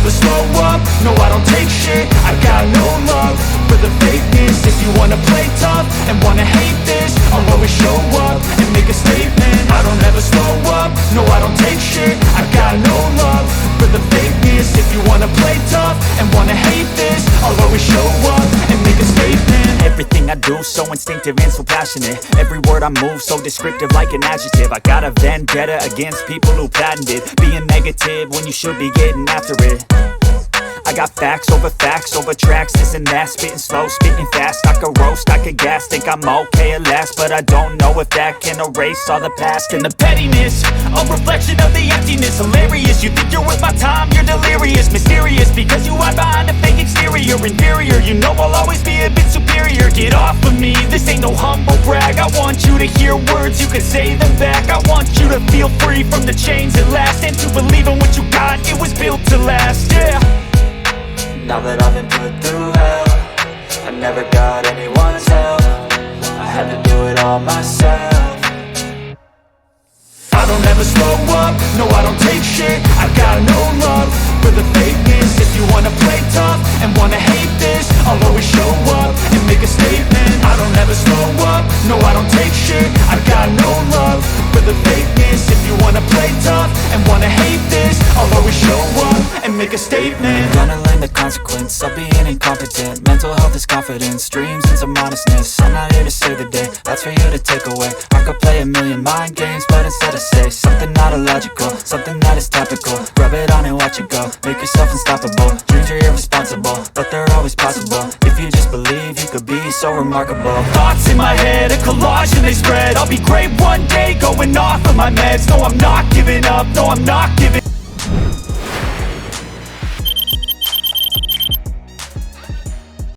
never slow up, no I don't take shit. I got no love for the fakeness. If you wanna play tough and wanna hate this, I'll always show up and make a statement. I don't ever slow up, no I don't take shit. I got no love for the fakeness. If you wanna play tough and wanna hate this, I'll always show up and make a statement. Everything I do so instinctive and so passionate. Every word I move so descriptive like an adjective. I got a vendetta against people who patented being negative when you should be getting after it. I got facts over tracks, this and that. Spitting slow, spitting fast, I could roast, I could gas. Think I'm okay at last, but I don't know if that can erase all the past. And the pettiness, a reflection of the emptiness. Hilarious, you think you're worth my time, you're delirious. Mysterious, because you hide behind a fake exterior. Inferior, you know I'll always be a bit superior. Get off of me, this ain't no humble brag. I want you to hear words, you can say them back. I want you to feel free from the chains at last, and to believe in what you got, it was built to last, yeah. Now that I've been put through hell, I never got anyone's help. I had to do it all myself. I don't ever slow up, no I don't take shit. I got no love for the fakeness. If you wanna play tough and wanna hate this, I'll always show up and make a statement. I don't ever slow up, no I don't take shit. I got no love for the fakeness. If you wanna play tough and wanna hate this, I'll always show up and make a statement. Gonna learn the consequence of being incompetent. Mental health is confidence, dreams and some honestness. I'm not here to save the day, that's for you to take away. I could play a million mind games, but instead I say something not illogical, something that is topical. Rub it on and watch it go, make yourself unstoppable. Dreams are irresponsible, but they're always possible. If you just believe, you could be so remarkable. Thoughts in my head, a collage and they spread. I'll be great one day, going off of my meds. No I'm not giving up, no I'm not giving